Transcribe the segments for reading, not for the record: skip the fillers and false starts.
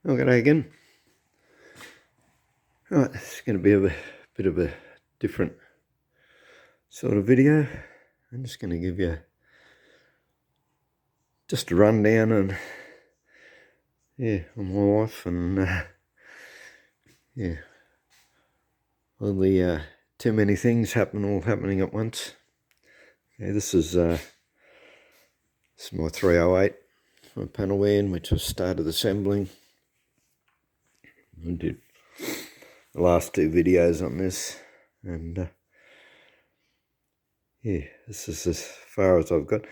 Okay, again. Right, it's going to be a bit of a different sort of video. I'm just going to give you just a rundown on my life and all the too many things all happening at once. Okay, this is my 308, my panel van, which I started assembling. I did the last two videos on this, and this is as far as I've got.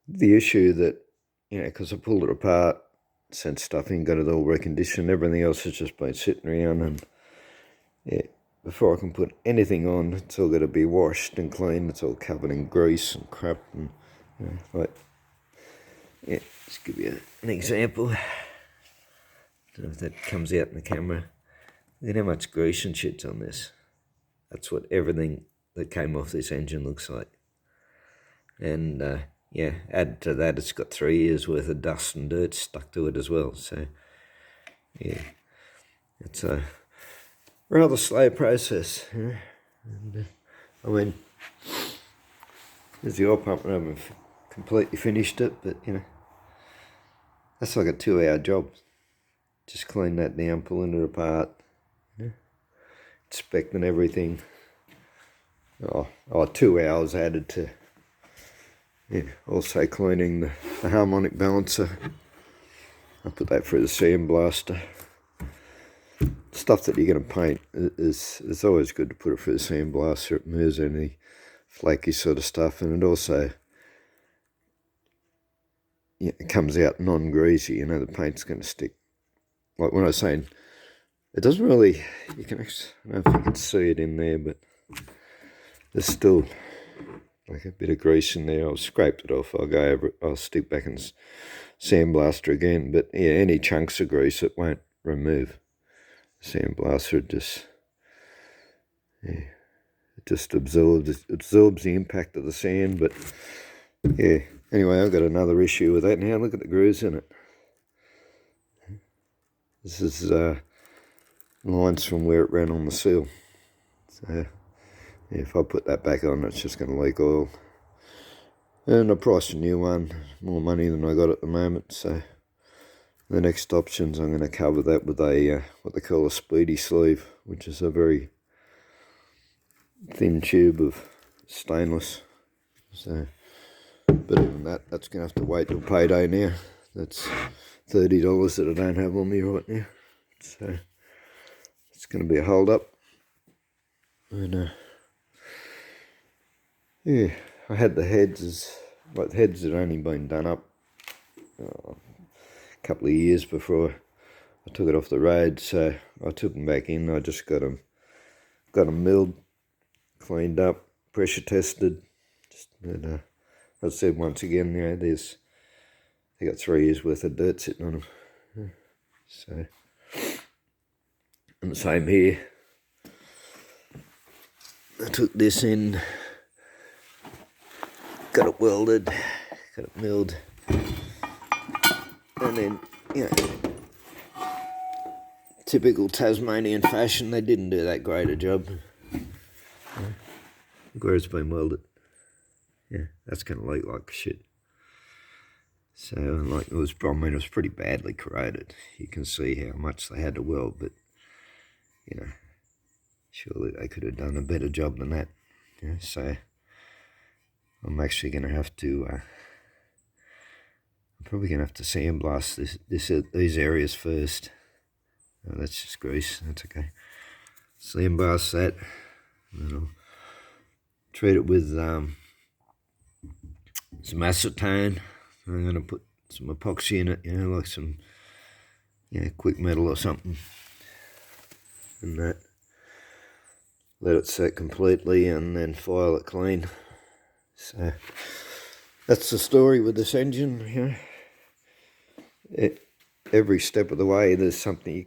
The issue that, because I pulled it apart, sent stuff in, got it all reconditioned, everything else has just been sitting around, and before I can put anything on, it's all got to be washed and cleaned. It's all covered in grease and crap, and just give you an example. I don't know if that comes out in the camera. Look at how much grease and shit's on this. That's what everything that came off this engine looks like. And add to that, it's got 3 years worth of dust and dirt stuck to it as well. So it's a rather slow process. And, there's the oil pump, and I haven't completely finished it, but that's like a 2-hour job. Just clean that down, pulling it apart, inspecting everything. 2 hours added to also cleaning the harmonic balancer. I put that through the sandblaster. Stuff that you're going to paint is always good to put it through the sandblaster. It removes any flaky sort of stuff, and it also it comes out non-greasy. The paint's going to stick. Like when I was saying, it doesn't really, you can actually, I don't know if you can see it in there, but there's still like a bit of grease in there. I've scraped it off. I'll go over it. I'll stick back and sandblaster again. But any chunks of grease it won't remove. The sandblaster just absorbs the impact of the sand. But anyway, I've got another issue with that now. Look at the grooves in it. This is lines from where it ran on the seal. So if I put that back on, it's just going to leak oil. And I priced a new one, more money than I got at the moment. So the next options, I'm going to cover that with a what they call a speedy sleeve, which is a very thin tube of stainless. So, but even that's going to have to wait till payday now. That's $30 that I don't have on me right now. So it's going to be a hold up. And I had the heads the heads had only been done up a couple of years before I took it off the road, so I took them back in. I just got them milled, cleaned up, pressure tested. As I said once again, they got 3 years worth of dirt sitting on them. So, and the same here. I took this in, got it welded, got it milled, and then, typical Tasmanian fashion, they didn't do that great a job. Look where it's been welded. That's going to leak like shit. So, it was pretty badly corroded. You can see how much they had to weld, but, surely they could have done a better job than that. So I'm actually going to have to, I'm probably going to have to sandblast these areas first. Oh, that's just grease, that's okay. Sandblast that, and then I'll treat it with some acetone. I'm going to put some epoxy in it, like some quick metal or something, and that. Let it set completely and then file it clean. So that's the story with this engine. Every step of the way there's something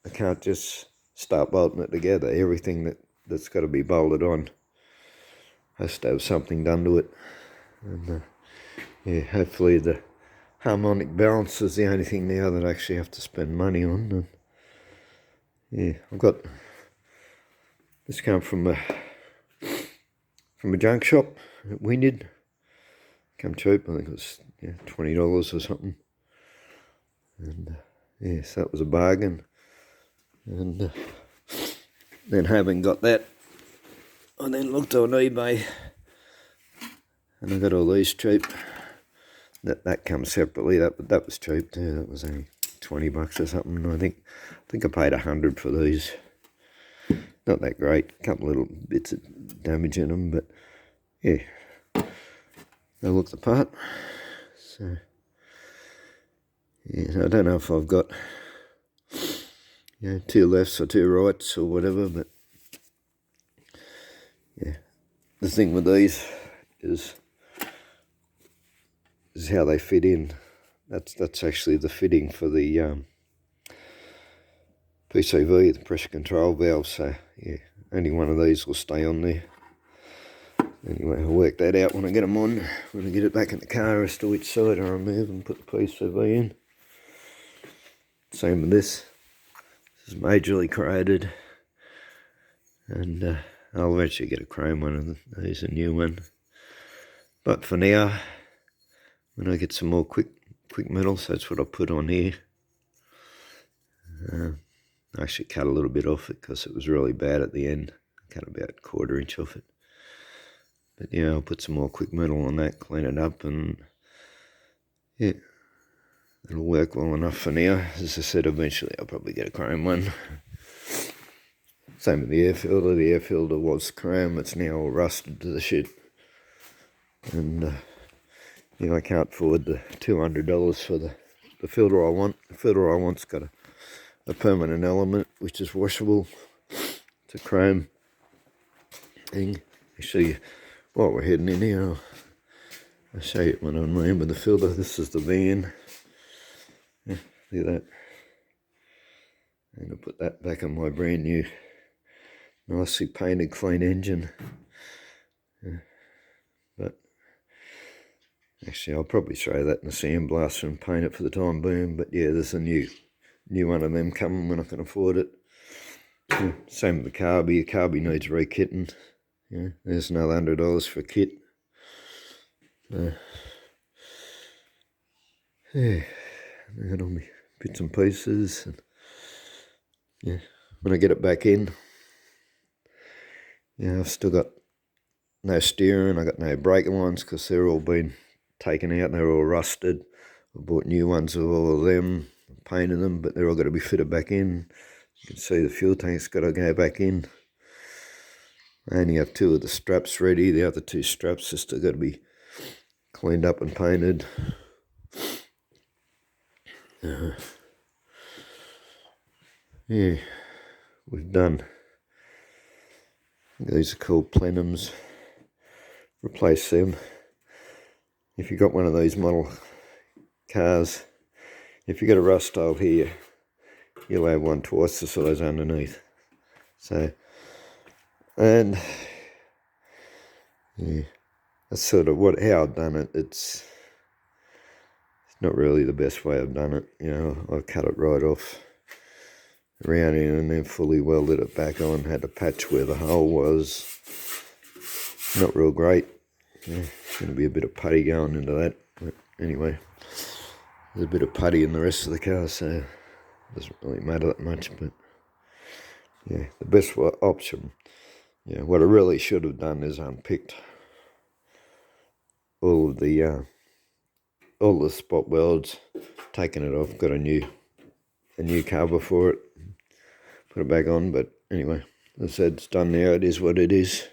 I can't just start bolting it together. Everything that's got to be bolted on has to have something done to it. And hopefully the harmonic balance is the only thing now that I actually have to spend money on. And yeah, I've got this come from a junk shop at Wynyard. Come cheap, I think it was $20 or something. And yes, that was a bargain. And then having got that, I then looked on eBay and I got all these cheap. That comes separately. That was cheap too. That was only $20 or something. I think I paid $100 for these. Not that great. A couple little bits of damage in them, but yeah, they look the part. So yeah, I don't know if I've got two lefts or two rights or whatever, but yeah, the thing with these is how they fit in. That's actually the fitting for the PCV, the pressure control valve. So yeah, only one of these will stay on there. Anyway, I'll work that out when I get them on. When I get it back in the car as to which side I remove and put the PCV in. Same with this. This is majorly corroded, and I'll eventually get a chrome one of these, a new one. But for now, when I get some more quick metals, that's what I put on here. I actually cut a little bit off it because it was really bad at the end. I cut about a 1/4 inch off it. But yeah, I'll put some more quick metal on that, clean it up, and yeah, it'll work well enough for now. As I said, eventually I'll probably get a chrome one. Same with the air filter. The air filter was chrome. It's now all rusted to the shit. And I can't afford the $200 for the filter I want. The filter I want's got a permanent element, which is washable. It's a chrome thing. Actually, while we're heading in here, I'll show you when I'm in with the filter. This is the van. Yeah, see that? And I'll put that back on my brand new, nicely painted, clean engine. Yeah. But actually, I'll probably throw that in a sandblaster and paint it for the time being. But yeah, there's a new one of them coming when I can afford it. Yeah, same with the carby. The carby needs re-kitting. Yeah, there's another $100 for a kit. Yeah, I got all my bits and pieces. And yeah, when I get it back in, I've still got no steering. I got no brake lines because they're all been taken out. They're all rusted. I bought new ones of all of them, painted them, but they're all got to be fitted back in. You can see the fuel tank's got to go back in. I only have 2 of the straps ready. The other 2 straps just got to be cleaned up and painted. Yeah, we've done. These are called plenums. Replace them. If you got one of these model cars, if you got a rust hole here, you'll have one twice the size underneath. So, and yeah, that's sort of how I've done it. It's not really the best way I've done it. I cut it right off around in and then fully welded it back on. Had to patch where the hole was. Not real great. Going to be a bit of putty going into that. But anyway, there's a bit of putty in the rest of the car, so it doesn't really matter that much. But yeah, the best option. Yeah, what I really should have done is unpicked all of the spot welds, taken it off, got a new cover for it, put it back on. But anyway, as I said, it's done now. It is what it is.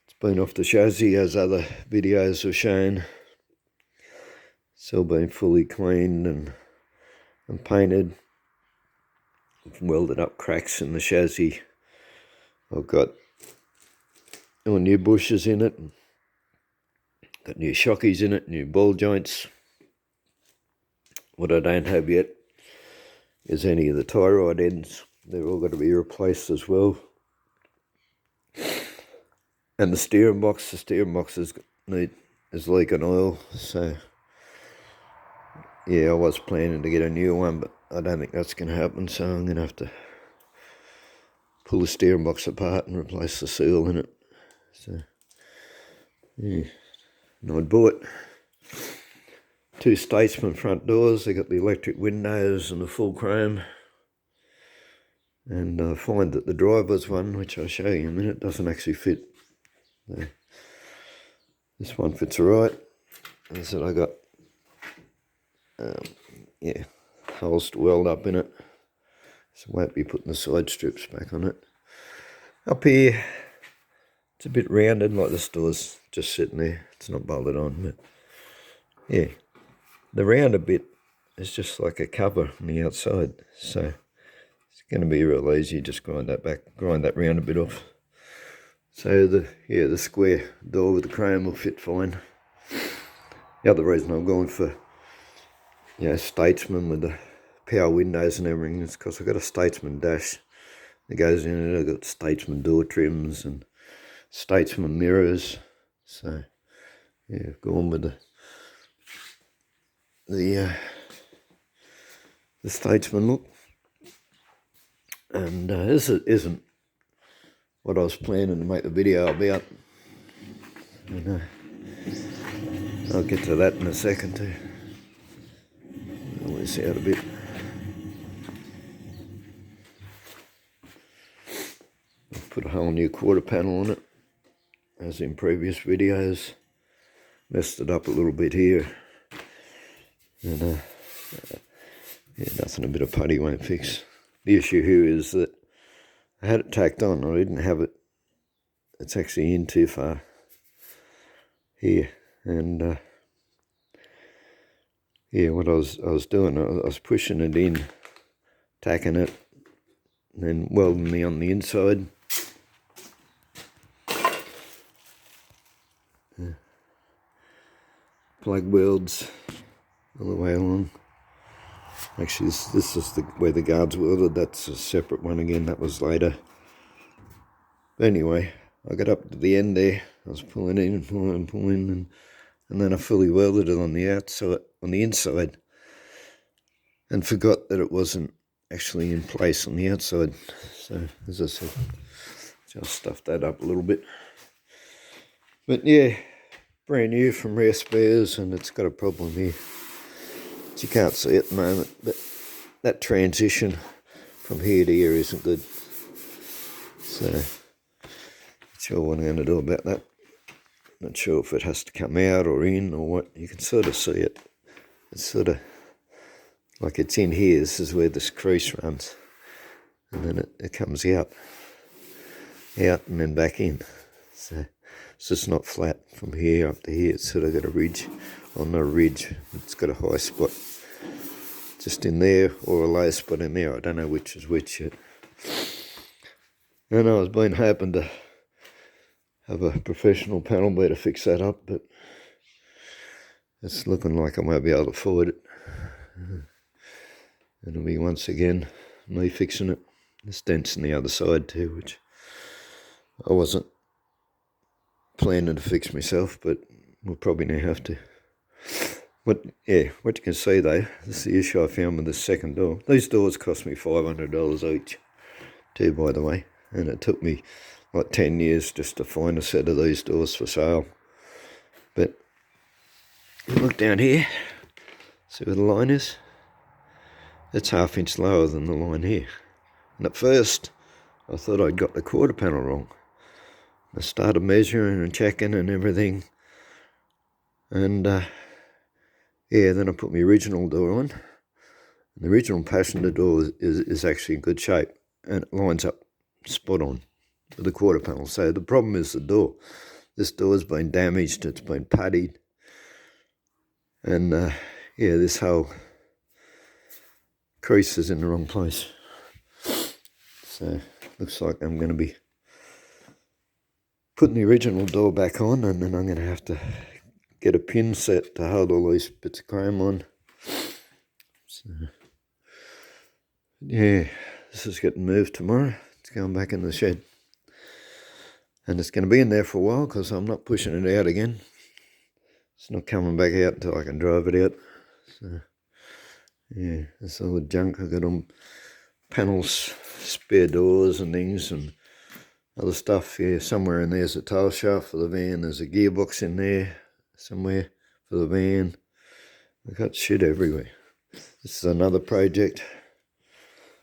It's been off the chassis, as other videos have shown. It's all been fully cleaned and painted. I've welded up cracks in the chassis. I've got all new bushes in it. Got new shockies in it, new ball joints. What I don't have yet is any of the tie rod ends. They're all got to be replaced as well. And the steering box is leaking oil, so yeah, I was planning to get a new one, but I don't think that's going to happen, so I'm going to have to pull the steering box apart and replace the seal in it. So, yeah. And I bought 2 Statesman front doors. They got the electric windows and the full chrome. And I find that the driver's one, which I'll show you in a minute, doesn't actually fit. So this one fits alright. As I said, I got holes to weld up in it, so I won't be putting the side strips back on it. Up here, it's a bit rounded, like this door's just sitting there. It's not bolted on, but yeah, the rounded bit is just like a cover on the outside, so it's going to be real easy. Just grind that rounded bit off. So the square door with the chrome will fit fine. The other reason I'm going for Statesman with the power windows and everything is because I've got a Statesman dash that goes in it. I've got Statesman door trims and Statesman mirrors. So yeah, I've gone with the Statesman look. And this isn't what I was planning to make the video about. And, I'll get to that in a second too. I'll this out a bit. I've put a whole new quarter panel on it, as in previous videos. Messed it up a little bit here. And nothing a bit of putty won't fix. The issue here is that I had it tacked on. I didn't have it. It's actually in too far here, and what I was doing, I was pushing it in, tacking it, and then welding me on the inside. Plug welds all the way along. Actually, this is where the guards welded. That's a separate one again. That was later. But anyway, I got up to the end there. I was pulling in and pulling, and then I fully welded it on the outside, on the inside, and forgot that it wasn't actually in place on the outside. So, as I said, just stuffed that up a little bit. But yeah, brand new from Rare Spares, and it's got a problem here. You can't see at the moment, but that transition from here to here isn't good. So, not sure what I'm going to do about that. Not sure if it has to come out or in or what. You can sort of see it. It's sort of like it's in here. This is where this crease runs, and then it comes out and then back in. So it's just not flat from here up to here. It's sort of got a ridge. On the ridge, it's got a high spot just in there or a low spot in there. I don't know which is which yet. And I was been hoping to have a professional panel beater fix that up, but it's looking like I won't be able to afford it. It'll be once again me fixing it. There's dents on the other side too, which I wasn't planning to fix myself, but we'll probably now have to. What you can see though, this is the issue I found with the second door. These doors cost me $500 each, too, by the way, and it took me like 10 years just to find a set of these doors for sale. But you look down here, see where the line is? It's 1/2 inch lower than the line here. And at first, I thought I'd got the quarter panel wrong. I started measuring and checking and everything, and then I put my original door on. The original passenger door is actually in good shape, and it lines up spot on with the quarter panel. So the problem is the door. This door's been damaged, it's been puttied, and this whole crease is in the wrong place. So looks like I'm going to be putting the original door back on, and then I'm going to have to get a pin set to hold all these bits of chrome on. So, yeah, this is getting moved tomorrow. It's going back in the shed. And it's going to be in there for a while because I'm not pushing it out again. It's not coming back out until I can drive it out. So, Yeah, there's all the junk. I got on panels, spare doors and things and other stuff. Yeah, somewhere in there's a tail shaft for the van. There's a gearbox in there somewhere for the van. I got shit everywhere. This is another project.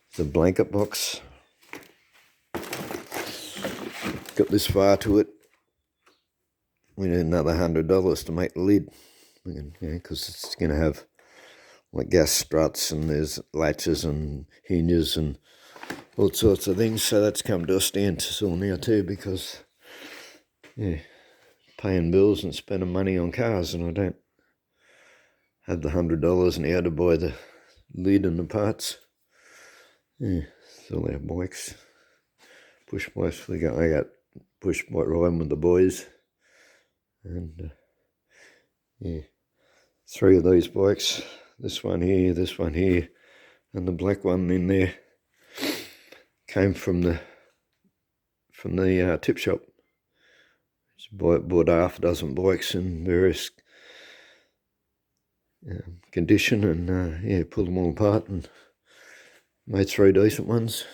It's a blanket box. Got this far to it. We need another $100 to make the lid. Because it's going to have like gas struts and there's latches and hinges and all sorts of things. So that's come to a standstill now too, because paying bills and spending money on cars, and I don't have the $100 now to buy the lid and the parts. Yeah, it's all our bikes. Push bikes. I got push bike riding with the boys, and 3 of these bikes. This one here, and the black one in there came from the tip shop. Bought half a dozen bikes in various condition, and pulled them all apart and made 3 decent ones.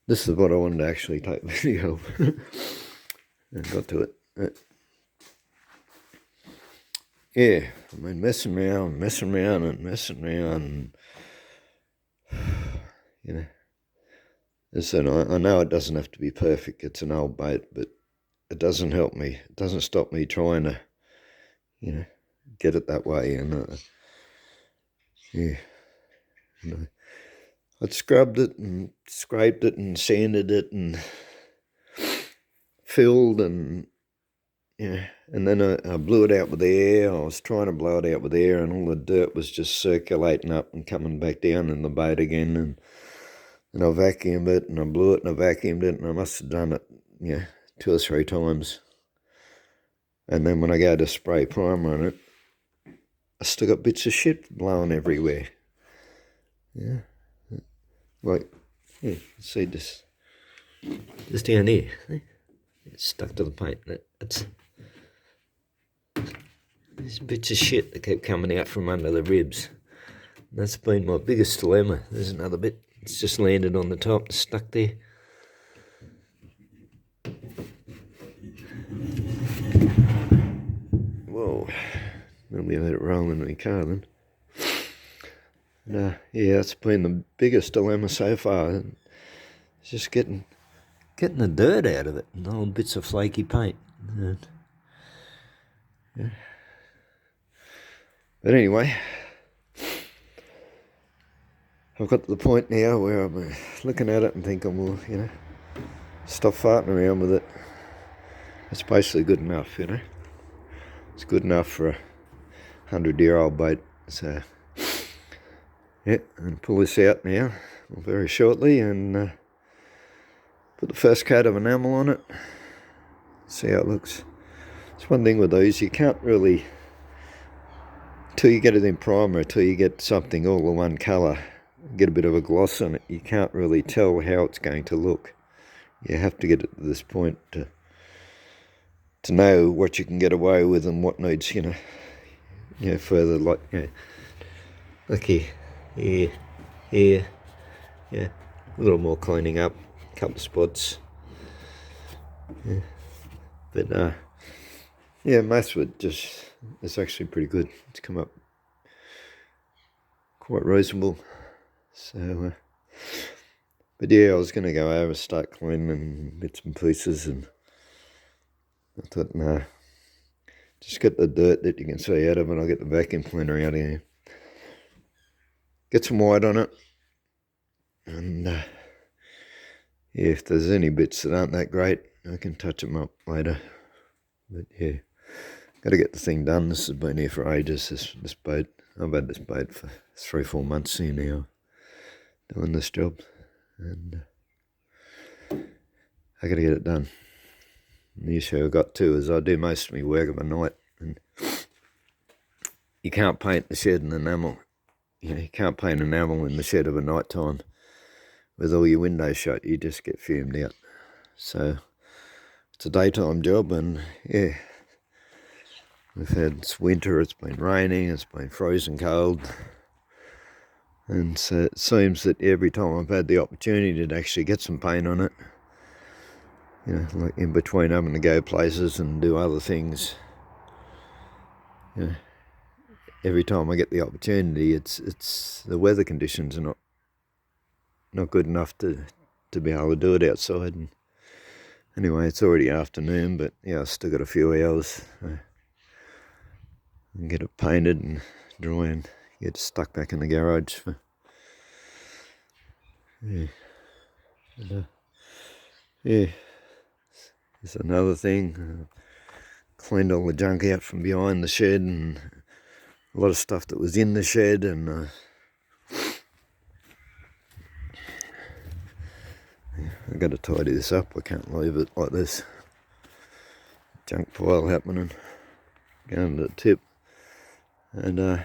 This is what I wanted to actually take video of. And got to it. Yeah, I mean, messing around, and you know. Listen, I know it doesn't have to be perfect. It's an old boat, but it doesn't help me. It doesn't stop me trying to, get it that way. And I'd scrubbed it and scraped it and sanded it and filled and and then I blew it out with air. I was trying to blow it out with air, and all the dirt was just circulating up and coming back down in the boat again. And I vacuumed it, and I blew it, and I vacuumed it, and I must have done it, 2 or 3 times. And then when I go to spray primer on it, I still got bits of shit blowing everywhere. Yeah, like, see this, just down here. It's stuck to the paint. There's bits of shit that kept coming out from under the ribs. That's been my biggest dilemma. There's another bit. It's just landed on the top, stuck there. Whoa. Maybe I let it roll in the car then. And, that's been the biggest dilemma so far. It's just getting the dirt out of it and old bits of flaky paint. But anyway, I've got to the point now where I'm looking at it and thinking, well, stop farting around with it. It's basically good enough, It's good enough for a 100-year-old boat. So, I'm going to pull this out now very shortly and put the first coat of enamel on it. See how it looks. It's one thing with these, you can't really, till you get it in primer, till you get something all in one colour, get a bit of a gloss on it, you can't really tell how it's going to look. You have to get it to this point to know what you can get away with and what needs, further, like here, a little more cleaning up, a couple of spots. But most of it it's actually pretty good. It's come up quite reasonable. So, but I was going to go over, start cleaning bits and pieces, and I thought, no, just get the dirt that you can see out of it. I'll get the vacuum cleaner out here. Get some white on it, and if there's any bits that aren't that great, I can touch them up later. But got to get the thing done. This has been here for ages, this boat. I've had this boat for 3-4 months here now, doing this job, and I got to get it done. And the issue I've got too is I do most of my work of a night, and you can't paint the shed and enamel. You can't paint enamel in the shed of a night time with all your windows shut. You just get fumed out. So it's a daytime job, and We've had it's winter, it's been raining, it's been frozen cold. And so it seems that every time I've had the opportunity to actually get some paint on it, like in between having to go places and do other things, every time I get the opportunity, it's the weather conditions are not good enough to be able to do it outside. And anyway, it's already afternoon, but I've still got a few hours and get it painted and dry and get stuck back in the garage. It's another thing. Cleaned all the junk out from behind the shed and a lot of stuff that was in the shed, and I've got to tidy this up. I can't leave it like this. Junk pile happening. Going to the tip. And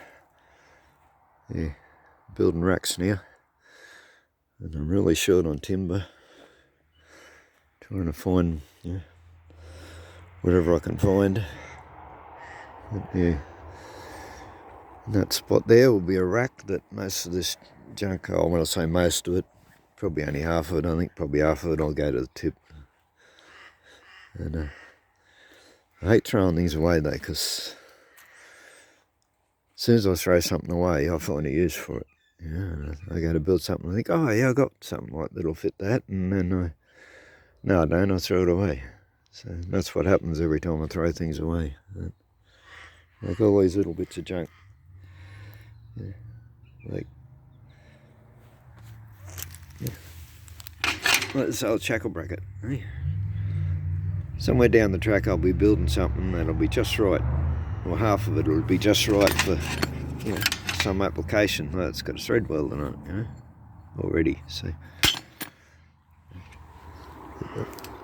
building racks now. And I'm really short on timber. Trying to find whatever I can find. But, in that spot there will be a rack that most of this junk, when I say most of it, probably only half of it. I think probably half of it I'll go to the tip. And I hate throwing things away though, because as soon as I throw something away, I find a use for it. I go to build something, I think, I got something like that'll fit that, and then no, I don't, I throw it away. So that's what happens every time I throw things away. Like all these little bits of junk. Like this old shackle bracket. Somewhere down the track I'll be building something that'll be just right. Or half of it will be just right for some application. Well, it's got a thread welding on it, already. So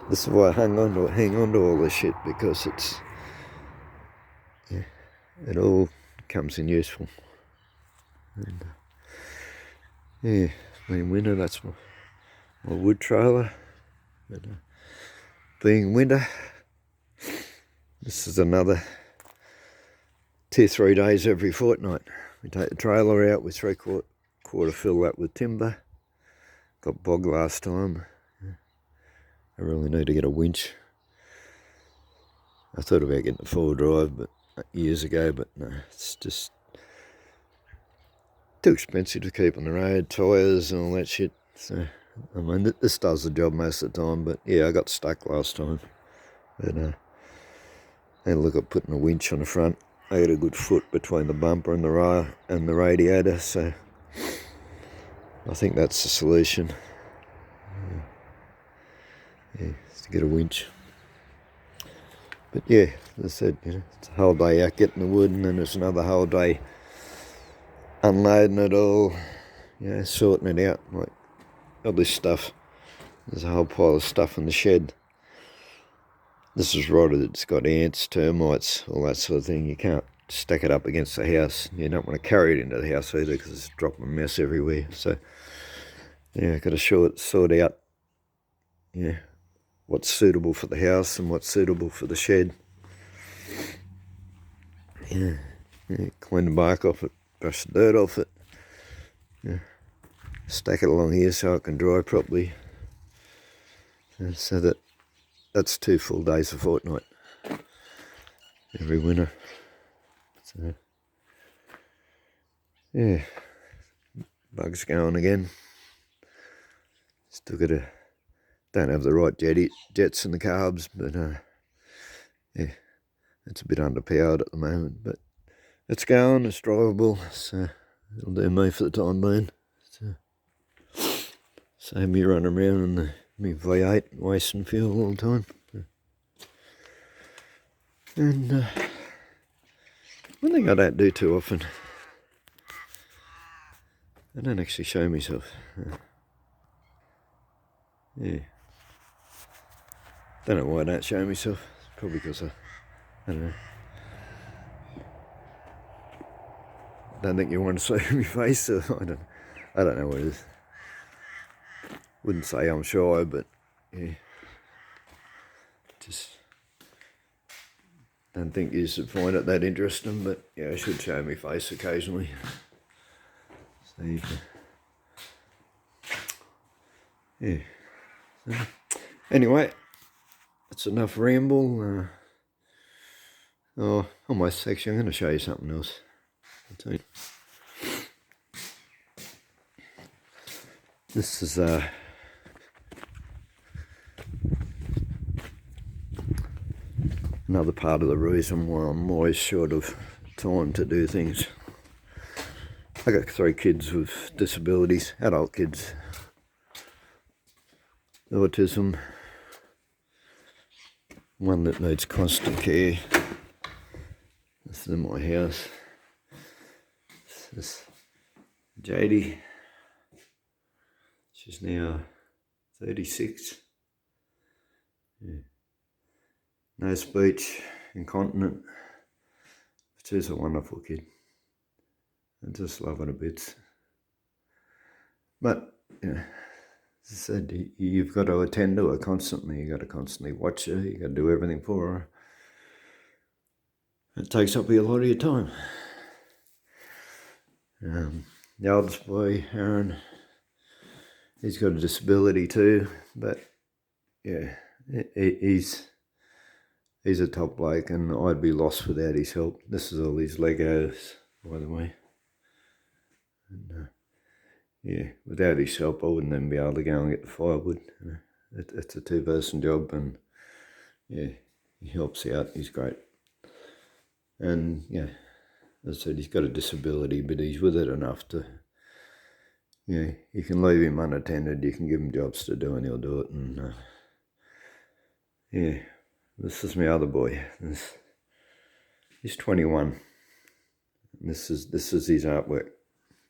this is why I hang on to all this shit, because it's it all comes in useful. And being winter, that's my wood trailer. But being winter, this is another 2-3 days every fortnight. We take the trailer out, we 3/4 fill that with timber. Got bogged last time. I really need to get a winch. I thought about getting a 4-drive years ago, but no, it's just too expensive to keep on the road, tyres and all that shit. So, I mean, this does the job most of the time, but I got stuck last time. But I had a look at putting a winch on the front. I got a good foot between the bumper and the radiator, so I think that's the solution. To get a winch. But as I said, it's a whole day out getting the wood, and then it's another whole day unloading it all, sorting it out. Like all this stuff. There's a whole pile of stuff in the shed. This is rotted, it's got ants, termites, all that sort of thing. You can't stack it up against the house. You don't want to carry it into the house either, because it's dropping a mess everywhere. So, I've got to sort out, what's suitable for the house and what's suitable for the shed. Clean the bark off it, brush the dirt off it. Stack it along here so it can dry properly. So that's 2 full days a fortnight every winter. So, bugs going again. Still don't have the right jets in the carbs, but it's a bit underpowered at the moment, but it's going, it's drivable, so it'll do me for the time being. So, save me running around in my V8 wasting fuel all the time. And one thing I don't do too often, I don't actually show myself. Don't know why I don't show myself. It's probably because I don't know. Don't think you want to see my face, so I don't know what it is. Wouldn't say I'm shy, but just don't think you should find it that interesting, but yeah, I should show my face occasionally. So you can, yeah. So, anyway, that's enough ramble. Almost actually, I'm going to show you something else. I'll tell you. This is another part of the reason why I'm always short of time to do things. I got 3 kids with disabilities, adult kids, autism, one that needs constant care. This is in my house. This is Jadie. She's now 36. Yeah. No speech, incontinent. She's a wonderful kid. I just love her a bit. But, you know, as I said, you've got to attend to her constantly. You've got to constantly watch her. You've got to do everything for her. It takes up a lot of your time. The oldest boy, Aaron, he's got a disability too, but yeah, he's a top bloke, and I'd be lost without his help. This is all his Legos, by the way. And, yeah, without his help, I wouldn't even be able to go and get the firewood. It's a 2-person job, and yeah, he helps out. He's great. And yeah, as I said, he's got a disability, but he's with it enough to, you know, you can leave him unattended, you can give him jobs to do, and he'll do it. And yeah, this is my other boy. He's 21. This is his artwork.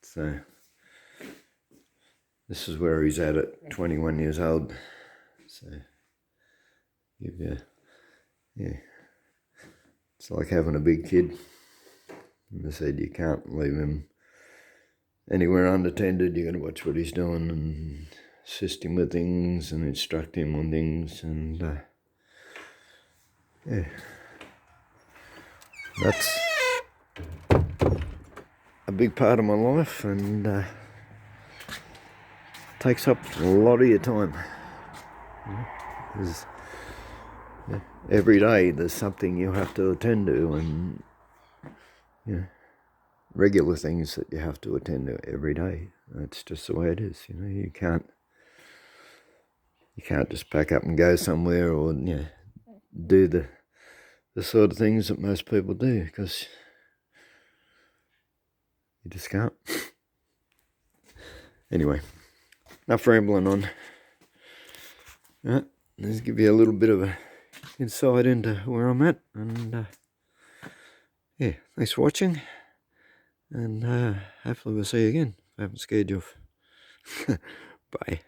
So this is where he's at 21 years old. So yeah, it's like having a big kid. And I said, you can't leave him anywhere unattended. You got to watch what he's doing and assist him with things and instruct him on things. And yeah, that's a big part of my life, and takes up a lot of your time. Every day there's something you have to attend to, and regular things that you have to attend to every day. That's just the way it is. You can't just pack up and go somewhere, or do the sort of things that most people do, because you just can't. Anyway, enough rambling on. Right, let's give you a little bit of a insight into where I'm at, and yeah, thanks for watching, and hopefully we'll see you again. I haven't scared you off. Bye.